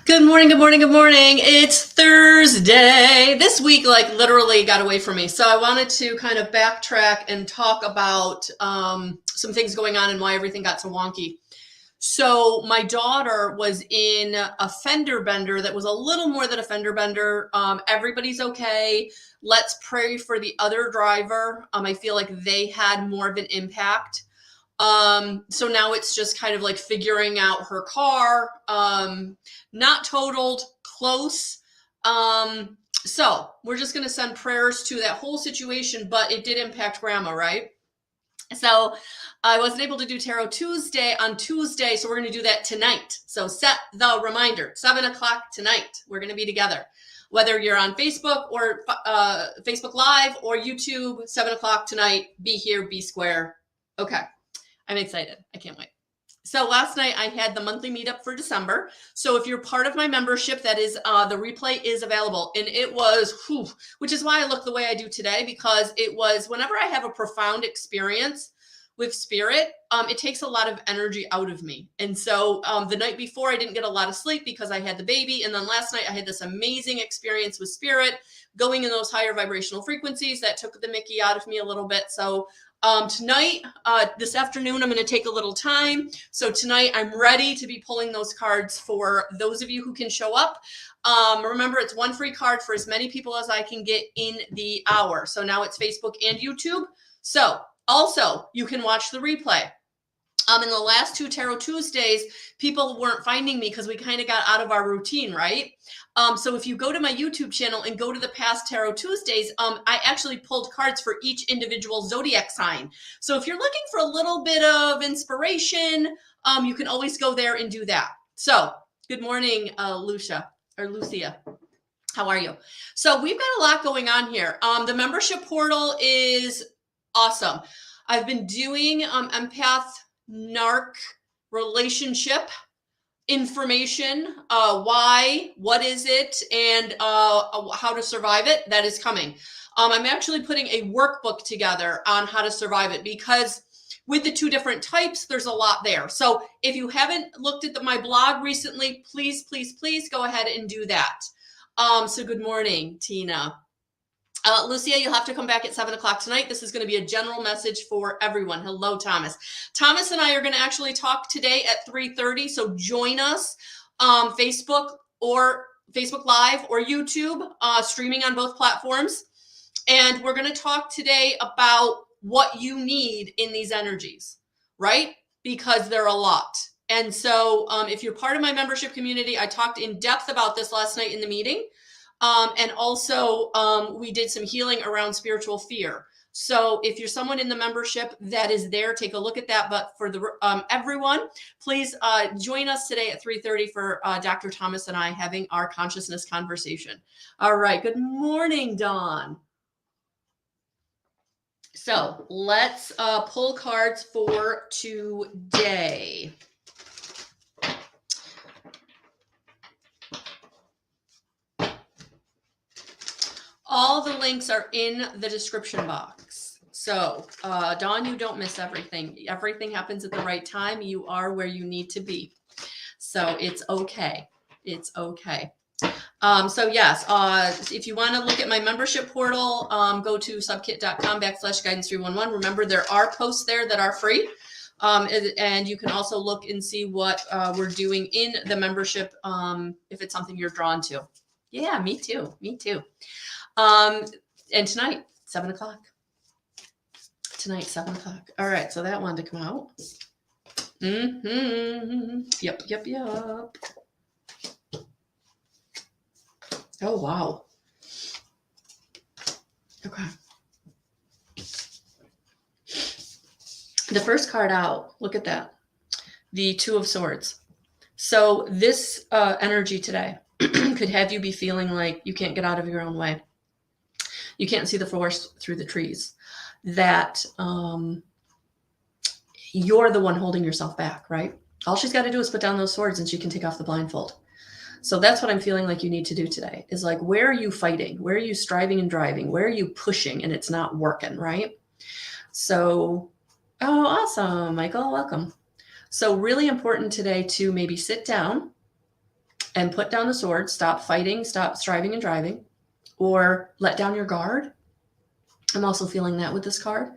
Good morning, good morning, good morning. It's Thursday. This week, literally got away from me. So I wanted to kind of backtrack and talk about some things going on and why everything got so wonky. So my daughter was in a fender bender that was a little more than a fender bender. Everybody's okay. Let's pray for the other driver. I feel like they had more of an impact. So now it's just kind of like figuring out her car, not totaled, close. So we're just going to send prayers to that whole situation, but it did impact grandma, right? So I wasn't able to do Tarot Tuesday on Tuesday, so we're going to do that tonight. So set the reminder, 7:00 tonight, we're going to be together. Whether you're on Facebook or Facebook Live or YouTube, 7:00 tonight, be here, be square. Okay. I'm excited. I can't wait. So last night I had the monthly meetup for December. So if you're part of my membership, that is the replay is available. And it was, which is why I look the way I do today, because it was whenever I have a profound experience with spirit, it takes a lot of energy out of me. And so the night before I didn't get a lot of sleep because I had the baby. And then last night I had this amazing experience with spirit going in those higher vibrational frequencies that took the Mickey out of me a little bit. So tonight, this afternoon, I'm going to take a little time. So tonight I'm ready to be pulling those cards for those of you who can show up. Remember, it's one free card for as many people as I can get in the hour. So now it's Facebook and YouTube. So also you can watch the replay. In the last two Tarot Tuesdays, people weren't finding me because we kind of got out of our routine, right? So if you go to my YouTube channel and go to the past Tarot Tuesdays, I actually pulled cards for each individual zodiac sign. So if you're looking for a little bit of inspiration, you can always go there and do that. So good morning, Lucia. How are you? So we've got a lot going on here. The membership portal is awesome. I've been doing empath narc relationship information, why, what is it, and how to survive it. That is coming. I'm actually putting a workbook together on how to survive it, because with the two different types, there's a lot there. So if you haven't looked at my blog recently, please go ahead and do that. So good morning, Tina. Lucia, you'll have to come back at 7:00 tonight. This is going to be a general message for everyone. Hello, Thomas. Thomas and I are going to actually talk today at 3:30. So join us, Facebook Live or YouTube, streaming on both platforms. And we're going to talk today about what you need in these energies, right? Because they're a lot. And so if you're part of my membership community, I talked in depth about this last night in the meeting. And also we did some healing around spiritual fear. So if you're someone in the membership that is there, take a look at that. But for the everyone, please join us today at 3:30 for Dr. Thomas and I having our consciousness conversation. All right. Good morning, Dawn. So let's pull cards for today. All the links are in the description box. So, Dawn, you don't miss everything. Everything happens at the right time. You are where you need to be. So it's okay. It's okay. So yes, if you want to look at my membership portal, go to subkit.com/guidance311. Remember, there are posts there that are free. And you can also look and see what we're doing in the membership if it's something you're drawn to. Yeah, me too. Me too. And tonight, 7:00. Tonight, 7:00. All right, so that wanted to come out. Yep. Oh, wow. Okay. The first card out, look at that. The Two of Swords. So this energy today could have you be feeling like you can't get out of your own way. You can't see the forest through the trees, that you're the one holding yourself back, right? All she's got to do is put down those swords and she can take off the blindfold. So that's what I'm feeling like you need to do today, is like, where are you fighting? Where are you striving and driving? Where are you pushing and it's not working, right? So, oh, awesome, Michael, welcome. So really important today to maybe sit down and put down the sword, stop fighting, stop striving and driving, or let down your guard. I'm also feeling that with this card,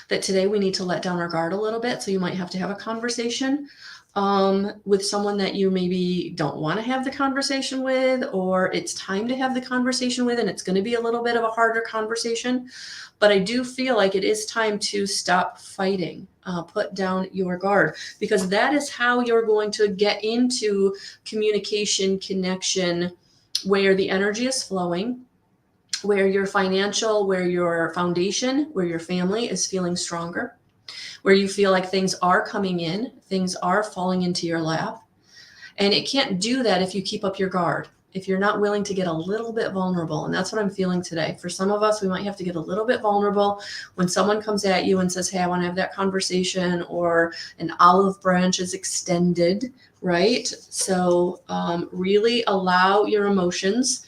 that today we need to let down our guard a little bit. So you might have to have a conversation with someone that you maybe don't want to have the conversation with, or it's time to have the conversation with, and it's going to be a little bit of a harder conversation. But I do feel like it is time to stop fighting, put down your guard, because that is how you're going to get into communication, connection, where the energy is flowing, where your financial, where your foundation, where your family is feeling stronger, where you feel like things are coming in, things are falling into your lap. And it can't do that if you keep up your guard, if you're not willing to get a little bit vulnerable. And that's what I'm feeling today. For some of us, we might have to get a little bit vulnerable when someone comes at you and says, hey, I want to have that conversation, or an olive branch is extended, right? So really allow your emotions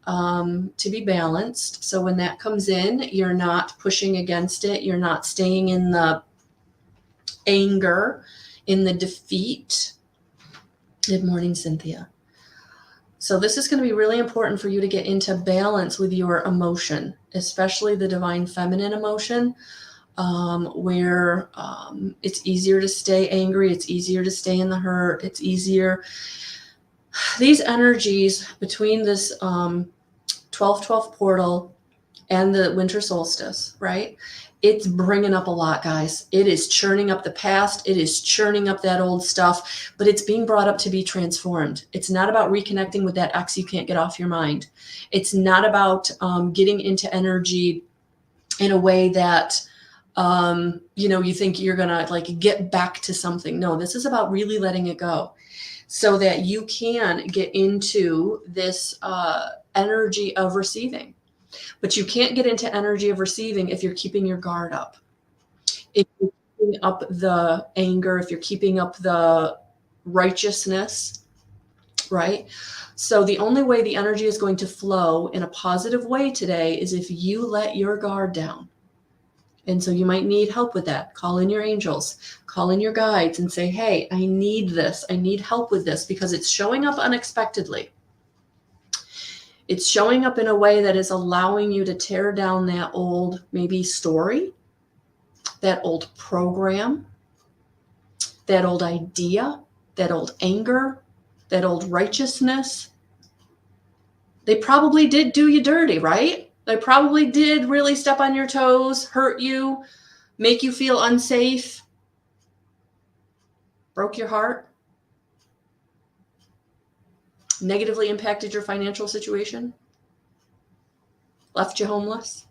to be balanced. So when that comes in, you're not pushing against it. You're not staying in the anger, in the defeat. Good morning, Cynthia. So this is going to be really important for you to get into balance with your emotion, especially the divine feminine emotion, where it's easier to stay angry. It's easier to stay in the hurt. It's easier. These energies between this 12/12 portal and the winter solstice, right? It's bringing up a lot, guys. It is churning up the past. It is churning up that old stuff, but it's being brought up to be transformed. It's not about reconnecting with that ex you can't get off your mind. It's not about getting into energy in a way that, you think you're going to like get back to something. No, this is about really letting it go so that you can get into this energy of receiving. But you can't get into energy of receiving if you're keeping your guard up. If you're keeping up the anger, if you're keeping up the righteousness, right? So the only way the energy is going to flow in a positive way today is if you let your guard down. And so you might need help with that. Call in your angels, call in your guides and say, hey, I need this. I need help with this because it's showing up unexpectedly. It's showing up in a way that is allowing you to tear down that old maybe story, that old program, that old idea, that old anger, that old righteousness. They probably did do you dirty, right? They probably did really step on your toes, hurt you, make you feel unsafe, broke your heart, negatively impacted your financial situation, left you homeless,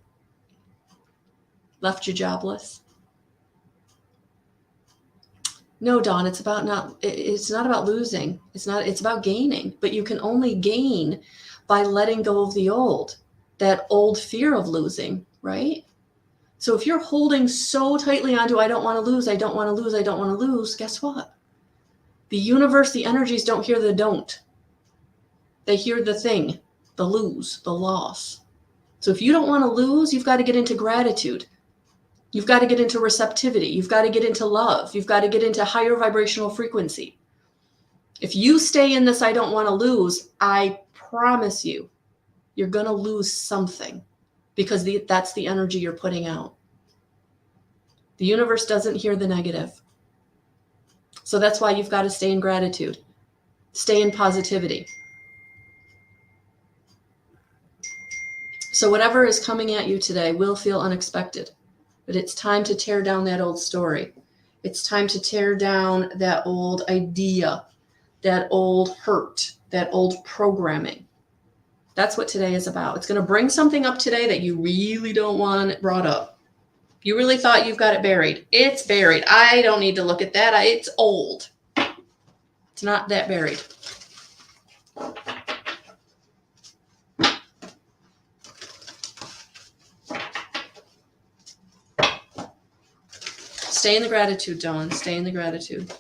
left you jobless. No, Dawn, it's not about losing. It's about gaining, but you can only gain by letting go of the old, that old fear of losing, right? So if you're holding so tightly onto, I don't want to lose, I don't want to lose, I don't want to lose, guess what? The universe, the energies don't hear the don't. They hear the thing, the lose, the loss. So if you don't want to lose, you've got to get into gratitude. You've got to get into receptivity. You've got to get into love. You've got to get into higher vibrational frequency. If you stay in this, I don't want to lose, I promise you, you're going to lose something because that's the energy you're putting out. The universe doesn't hear the negative. So that's why you've got to stay in gratitude. Stay in positivity. So whatever is coming at you today will feel unexpected, but it's time to tear down that old story. It's time to tear down that old idea, that old hurt, that old programming. That's what today is about. It's going to bring something up today that you really don't want brought up. You really thought you've got it buried. It's buried. I don't need to look at that. It's old. It's not that buried. Stay in the gratitude, Dawn. Stay in the gratitude.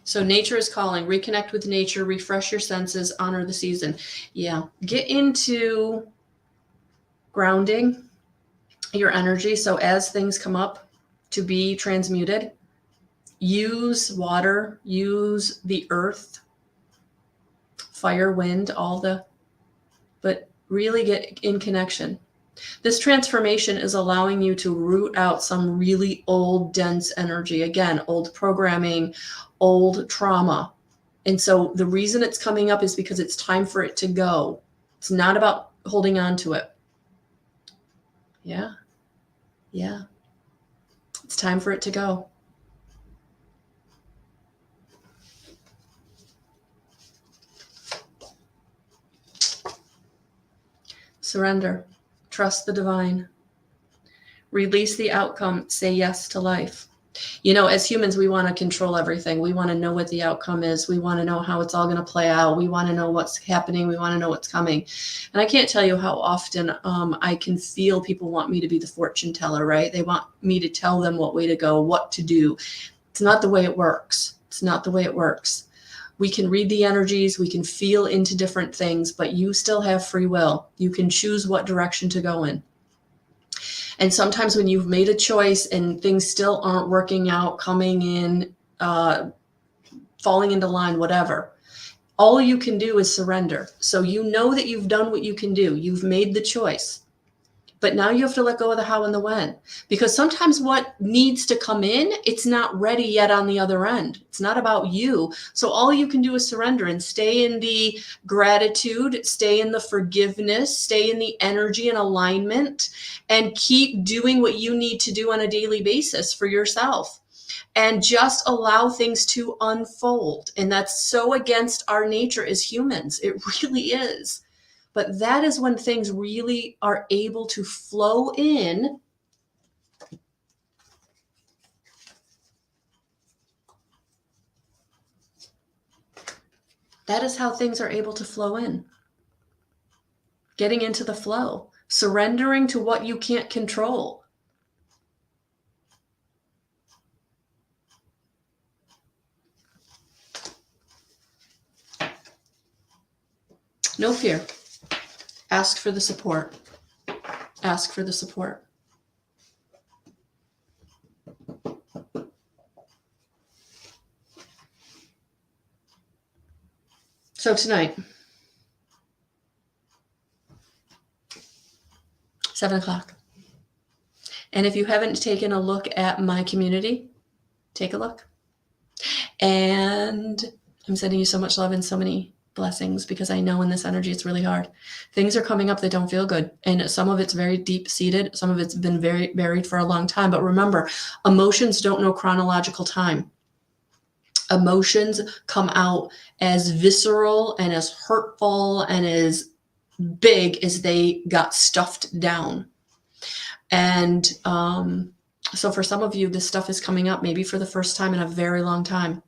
So nature is calling. Reconnect with nature. Refresh your senses. Honor the season. Yeah. Get into grounding. your energy. So as things come up to be transmuted, use water, use the earth, fire, wind, but really get in connection. This transformation is allowing you to root out some really old, dense energy. Again, old programming, old trauma. And so the reason it's coming up is because it's time for it to go. It's not about holding on to it. Yeah. Yeah. It's time for it to go. Surrender. Trust the divine. Release the outcome. Say yes to life. You know, as humans, we want to control everything. We want to know what the outcome is. We want to know how it's all going to play out. We want to know what's happening. We want to know what's coming. And I can't tell you how often I can feel people want me to be the fortune teller, right? They want me to tell them what way to go, what to do. It's not the way it works. It's not the way it works. We can read the energies. We can feel into different things, but you still have free will. You can choose what direction to go in. And sometimes when you've made a choice and things still aren't working out, coming in, falling into line, whatever, all you can do is surrender. So you know that you've done what you can do. You've made the choice. But now you have to let go of the how and the when. Because sometimes what needs to come in, it's not ready yet on the other end. It's not about you. So all you can do is surrender and stay in the gratitude, stay in the forgiveness, stay in the energy and alignment, and keep doing what you need to do on a daily basis for yourself. And just allow things to unfold. And that's so against our nature as humans. It really is. But that is when things really are able to flow in. That is how things are able to flow in. Getting into the flow, surrendering to what you can't control. No fear. Ask for the support. Ask for the support. So tonight, 7:00. And if you haven't taken a look at my community, take a look. And I'm sending you so much love and so many blessings, because I know in this energy it's really hard. Things are coming up that don't feel good, and some of it's very deep seated, some of it's been very buried for a long time. But remember, emotions don't know chronological time. Emotions come out as visceral and as hurtful and as big as they got stuffed down. And so for some of you, this stuff is coming up maybe for the first time in a very long time.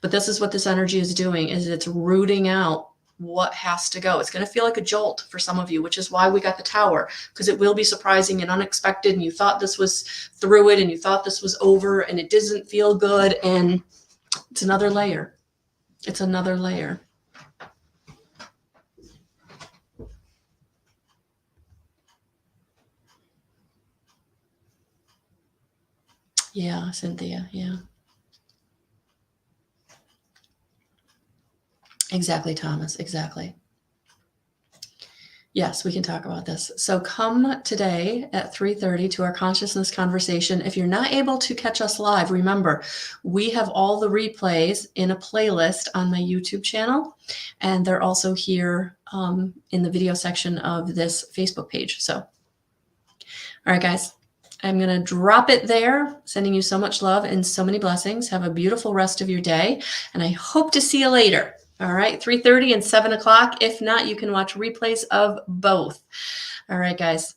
But this is what this energy is doing, is it's rooting out what has to go. It's going to feel like a jolt for some of you, which is why we got the Tower, because it will be surprising and unexpected. And you thought this was through it, and you thought this was over, and it doesn't feel good. And it's another layer. It's another layer. Yeah, Cynthia. Yeah. Exactly, Thomas. Exactly. Yes, we can talk about this. So come today at 3:30 to our consciousness conversation. If you're not able to catch us live, remember, we have all the replays in a playlist on my YouTube channel, and they're also here in the video section of this Facebook page. So, all right, guys, I'm going to drop it there, sending you so much love and so many blessings. Have a beautiful rest of your day, and I hope to see you later. All right, 3:30 and 7:00. If not, you can watch replays of both. All right, guys.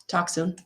Talk soon.